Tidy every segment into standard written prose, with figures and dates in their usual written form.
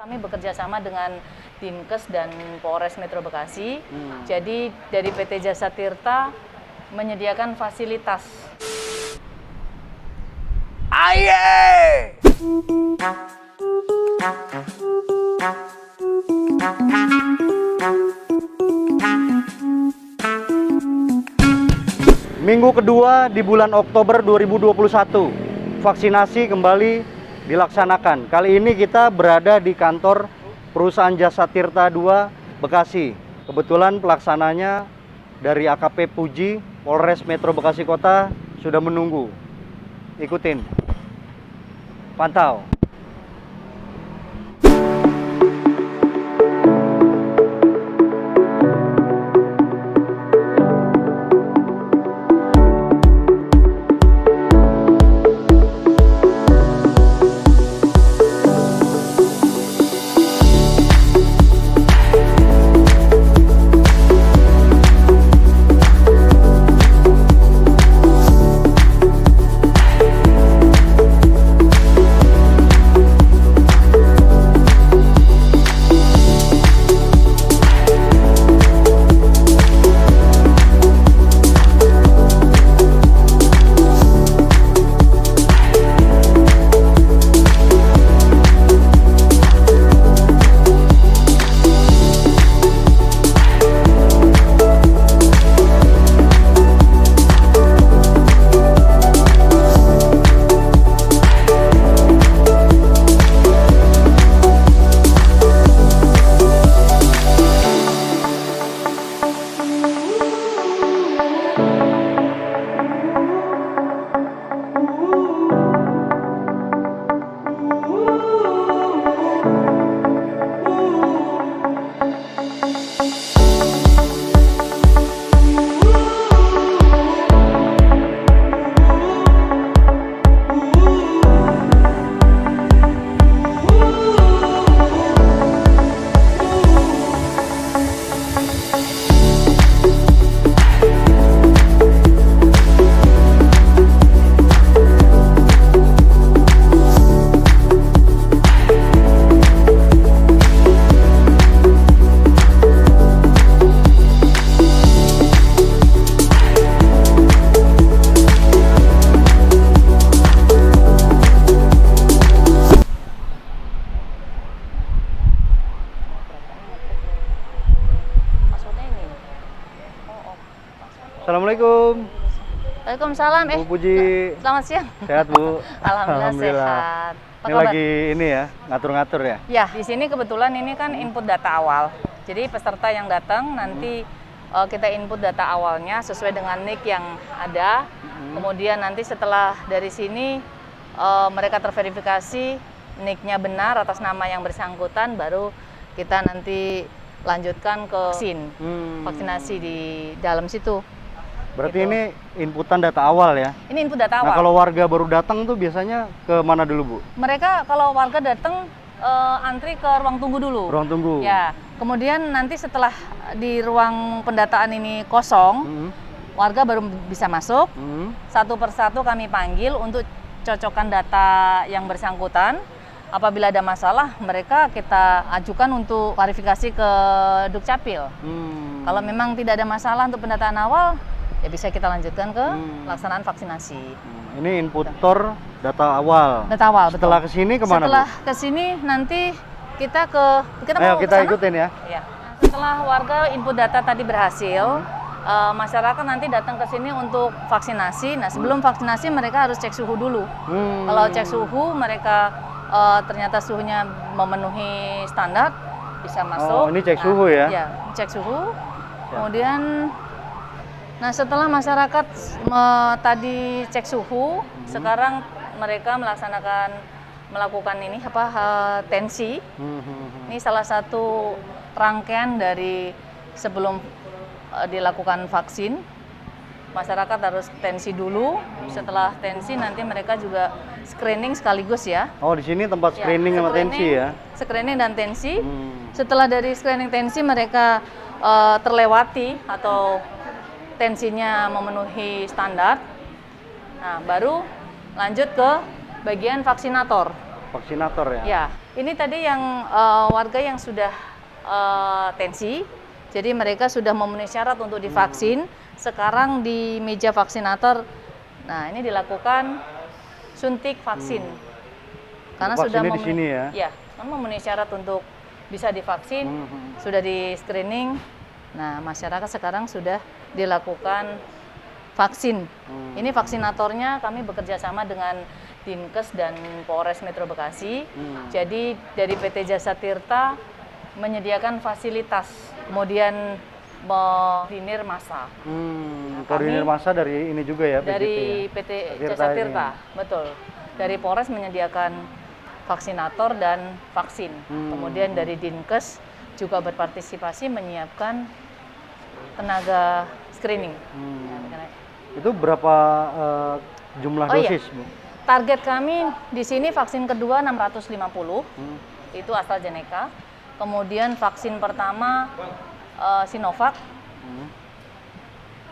Kami bekerja sama dengan Dinkes dan Polres Metro Bekasi. Jadi dari PT Jasa Tirta menyediakan fasilitas. Aye! Minggu kedua di bulan Oktober 2021, vaksinasi kembali dilaksanakan. Kali ini kita berada di kantor perusahaan Jasa Tirta 2 Bekasi. Kebetulan pelaksananya dari AKP Puji, Polres Metro Bekasi Kota sudah menunggu. Ikutin, pantau. Assalamualaikum. Waalaikumsalam. Bu Puji. Selamat siang. Sehat, Bu? Alhamdulillah sehat. Apa Ini kabar? lagi ini ya, ngatur-ngatur ya? Ya, di sini kebetulan ini kan input data awal. Jadi peserta yang datang nanti kita input data awalnya sesuai dengan NIK yang ada. Kemudian nanti setelah dari sini mereka terverifikasi NIK-nya benar atas nama yang bersangkutan, baru kita nanti lanjutkan ke vaksinasi di dalam situ. Berarti Gitu. ini inputan data awal ya? Ini input data Nah, awal. kalau warga baru datang tuh biasanya ke mana dulu, Bu? Mereka kalau warga datang antri ke ruang tunggu dulu. Ruang tunggu? Ya, kemudian nanti setelah di ruang pendataan ini kosong, warga baru bisa masuk. Satu persatu kami panggil untuk cocokkan data yang bersangkutan. Apabila ada masalah, mereka kita ajukan untuk klarifikasi ke Dukcapil. Kalau memang tidak ada masalah untuk pendataan awal, ya bisa kita lanjutkan ke pelaksanaan vaksinasi. Ini inputor data awal. Data awal, betul. Setelah kesini kemana, Setelah Bu? kesini nanti kita Ayo mau kita kesana? ikutin ya. Ya. Setelah warga input data tadi berhasil, masyarakat nanti datang ke sini untuk vaksinasi. Nah, sebelum vaksinasi mereka harus cek suhu dulu. Kalau cek suhu mereka ternyata suhunya memenuhi standar, bisa masuk. Oh, ini cek suhu ya? Iya, cek suhu. Kemudian, nah setelah masyarakat tadi cek suhu, sekarang mereka melakukan ini tensi. Ini salah satu rangkaian dari sebelum dilakukan vaksin. Masyarakat harus tensi dulu. Setelah tensi nanti mereka juga screening sekaligus ya. Oh, di sini tempat screening sama tensi ya? Screening dan tensi. Setelah dari screening tensi mereka terlewati atau tensinya memenuhi standar. Nah, baru lanjut ke bagian vaksinator. Vaksinator ya? Ya, Ini tadi yang warga yang sudah tensi, jadi mereka sudah memenuhi syarat untuk divaksin. Sekarang di meja vaksinator, nah ini dilakukan suntik vaksin. Karena sudah Vaksinnya di sini ya? Ya, kan memenuhi syarat untuk bisa divaksin, sudah di screening. Nah, masyarakat sekarang sudah dilakukan vaksin. Ini vaksinatornya kami bekerja sama dengan Dinkes dan Polres Metro Bekasi. Jadi dari PT Jasa Tirta menyediakan fasilitas, kemudian koordinir massa. Koordinir massa dari ini juga ya? Dari PT Jasa Tirta, betul. Dari Polres menyediakan vaksinator dan vaksin. Kemudian dari Dinkes juga berpartisipasi menyiapkan tenaga screening. Itu berapa jumlah dosis, Bu? Target kami di sini vaksin kedua 650, itu AstraZeneca. Kemudian vaksin pertama Sinovac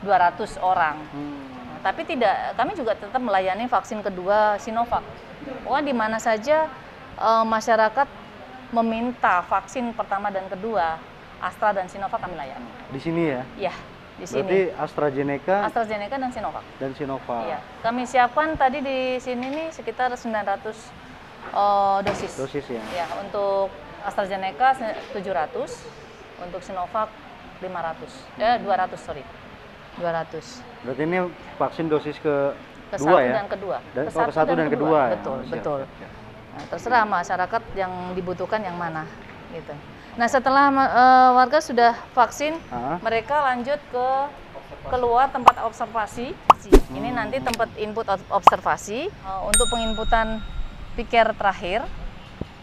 200 orang. Tapi kami juga tetap melayani vaksin kedua Sinovac. Di mana saja masyarakat meminta vaksin pertama dan kedua, Astra dan Sinovac kami layani. Di sini ya? Iya, di sini. Berarti AstraZeneca dan Sinovac. Dan Sinovac. Iya. Kami siapkan tadi di sini nih sekitar 900 dosis. Dosis ya? Ya, untuk AstraZeneca 700, untuk Sinovac 200, sorry. 200. Berarti ini vaksin dosis ke Ke dua satu ya? dan kedua. Ke satu dan kedua. Betul, Ya? betul. Siap. Nah, terserah masyarakat yang dibutuhkan yang mana, gitu. Nah, setelah warga sudah vaksin, mereka lanjut keluar tempat observasi. Ini nanti tempat input observasi untuk penginputan piker terakhir.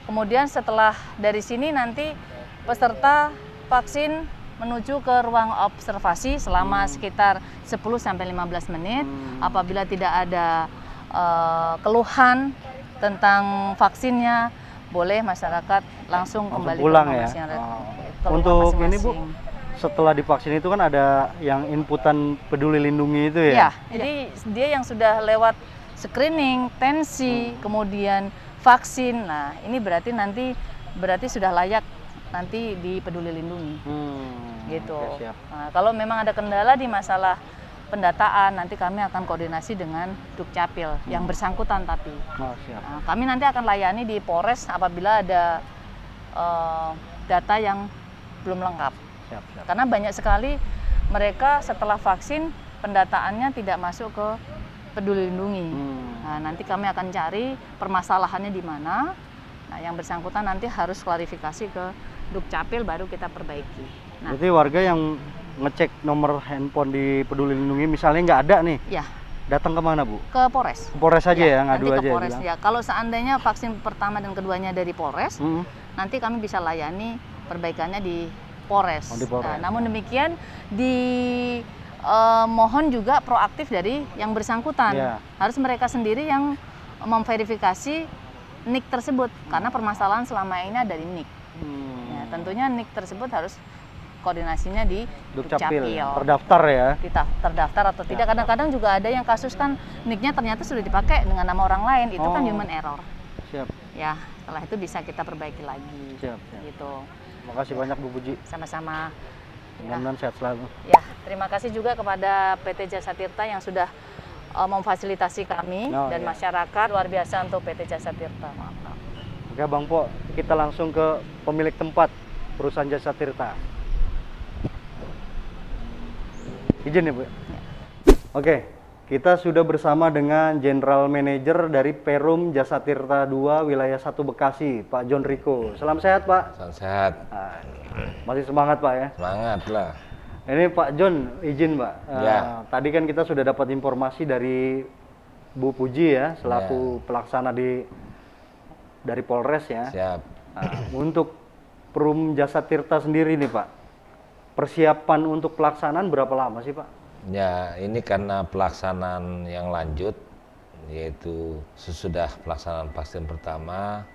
Kemudian setelah dari sini nanti peserta vaksin menuju ke ruang observasi selama sekitar 10-15 menit. Apabila tidak ada keluhan tentang vaksinnya, boleh masyarakat langsung kembali pulang ke ya. Untuk ini Bu, setelah divaksin itu kan ada yang inputan Peduli Lindungi itu ya? Iya, jadi dia yang sudah lewat screening, tensi, kemudian vaksin. Nah, ini berarti sudah layak nanti di Peduli Lindungi. Gitu. Oke, siap. Nah, kalau memang ada kendala di masalah pendataan, nanti kami akan koordinasi dengan Dukcapil yang bersangkutan tapi. Siap. Nah, kami nanti akan layani di Polres apabila ada data yang belum lengkap. Siap. Karena banyak sekali mereka setelah vaksin pendataannya tidak masuk ke Peduli Lindungi. Nah, nanti kami akan cari permasalahannya di mana. Nah, yang bersangkutan nanti harus klarifikasi ke Dukcapil baru kita perbaiki. Nah, berarti warga yang ngecek nomor handphone di Peduli Lindungi misalnya nggak ada nih, ya, datang kemana Bu? ke Polres. Ke Polres aja ya, ngadu nanti aja ke Polres bilang. ya. Kalau seandainya vaksin pertama dan keduanya dari Polres, nanti kami bisa layani perbaikannya di Polres. Di Polres. Nah, namun demikian mohon juga proaktif dari yang bersangkutan. Ya. Harus mereka sendiri yang memverifikasi NIK tersebut karena permasalahan selama ini ada di NIK. Ya, tentunya NIK tersebut harus koordinasinya di Dukcapil. Terdaftar ya? Terdaftar atau tidak. Kadang-kadang juga ada yang kasus kan NIK-nya ternyata sudah dipakai dengan nama orang lain. Itu kan human error. Siap. Ya, setelah itu bisa kita perbaiki lagi. Siap. Gitu. Terima kasih banyak Bu Puji. Sama-sama. Mudah-mudahan sehat selalu. Ya, terima kasih juga kepada PT Jasa Tirta yang sudah memfasilitasi kami dan masyarakat. Luar biasa untuk PT Jasa Tirta. Mantap. Oke Bang Po, kita langsung ke pemilik tempat perusahaan Jasa Tirta. Izin ya Bu? Ya. Oke, kita sudah bersama dengan General Manager dari Perum Jasa Tirta 2 Wilayah 1 Bekasi, Pak John Rico. Salam sehat Pak. Salam sehat. Masih semangat Pak ya? Semangat lah. Ini Pak John, izin Pak. Ya. Tadi kan kita sudah dapat informasi dari Bu Puji ya, selaku pelaksana dari Polres ya. Siap. Untuk Perum Jasa Tirta sendiri nih Pak, persiapan untuk pelaksanaan berapa lama sih Pak? Ya, ini karena pelaksanaan yang lanjut, yaitu sesudah pelaksanaan vaksin pertama,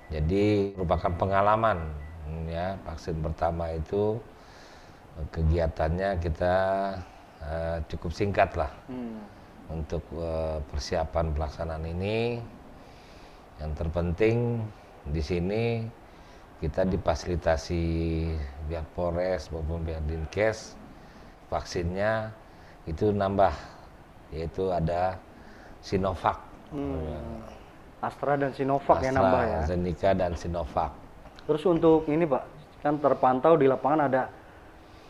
jadi merupakan pengalaman ya. Vaksin pertama itu kegiatannya kita cukup singkat lah untuk persiapan pelaksanaan ini. Yang terpenting Di sini kita difasilitasi pihak Polres maupun pihak Dinkes, vaksinnya itu nambah, yaitu ada Sinovac. Astra dan Sinovac yang nambah ya. AstraZeneca dan Sinovac. Terus untuk ini Pak, kan terpantau di lapangan ada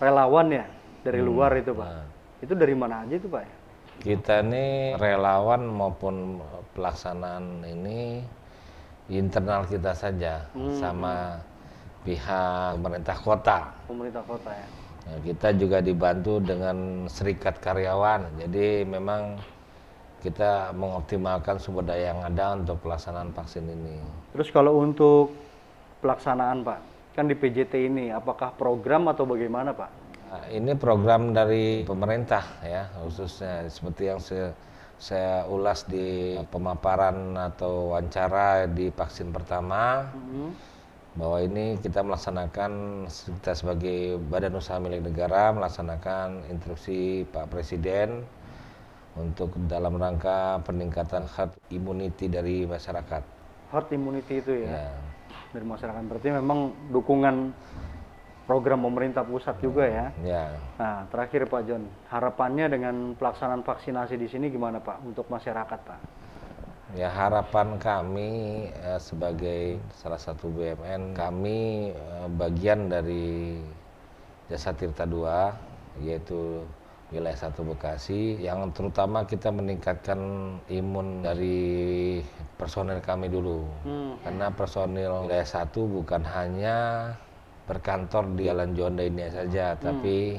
relawan ya dari luar itu Pak. Itu dari mana aja itu Pak? Kita ini relawan maupun pelaksanaan ini internal kita saja sama pihak pemerintah kota. Pemerintah kota ya. Nah, kita juga dibantu dengan serikat karyawan. Jadi memang kita mengoptimalkan sumber daya yang ada untuk pelaksanaan vaksin ini. Terus kalau untuk pelaksanaan Pak, kan di PJT ini apakah program atau bagaimana Pak? Nah, ini program dari pemerintah ya, khususnya seperti yang saya ulas di pemaparan atau wawancara di vaksin pertama, bahwa ini kita melaksanakan, kita sebagai badan usaha milik negara melaksanakan instruksi Pak Presiden untuk dalam rangka peningkatan herd immunity dari masyarakat. Herd immunity itu ya, Ya. dari masyarakat. Berarti memang dukungan program pemerintah pusat juga ya. Ya. Nah, terakhir Pak John, harapannya dengan pelaksanaan vaksinasi di sini gimana Pak untuk masyarakat Pak? Ya, harapan kami sebagai salah satu BUMN, kami bagian dari Jasa Tirta II, yaitu wilayah 1 Bekasi, yang terutama kita meningkatkan imun dari personel kami dulu. Karena personil wilayah 1 bukan hanya berkantor di Jalan Juanda ini saja, tapi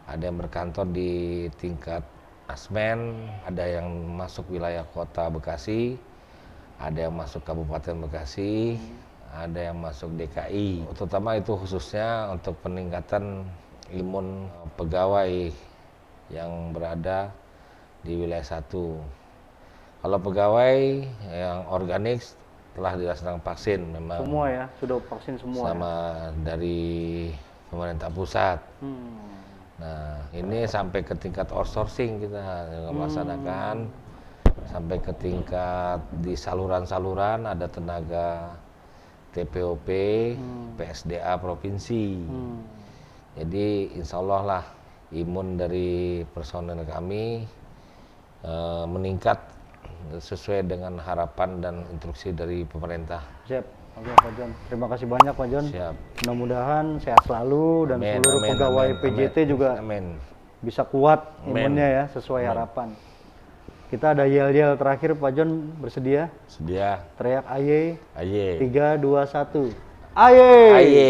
ada yang berkantor di tingkat Asmen, ada yang masuk wilayah kota Bekasi, ada yang masuk Kabupaten Bekasi, ada yang masuk DKI. Terutama itu khususnya untuk peningkatan imun pegawai yang berada di wilayah 1. Kalau pegawai yang organik telah dilaksanakan vaksin memang. Semua ya, sudah vaksin semua. Sama dari pemerintah pusat. Nah, ini sampai ke tingkat outsourcing kita melaksanakan, sampai ke tingkat di saluran-saluran ada tenaga TPOP, PSDA provinsi. Jadi insya Allah lah imun dari personel kami meningkat sesuai dengan harapan dan instruksi dari pemerintah. Siap. Oke Pak John, terima kasih banyak Pak John. Siap. Mudah-mudahan sehat selalu dan Amin, seluruh amin, pegawai amin, PJT amin, juga amin. bisa kuat Amin. imunnya ya sesuai harapan. Kita ada yel-yel terakhir Pak John, bersedia? Sedia. Teriak aye. Aye. 3, 2, 1. Aye. Aye.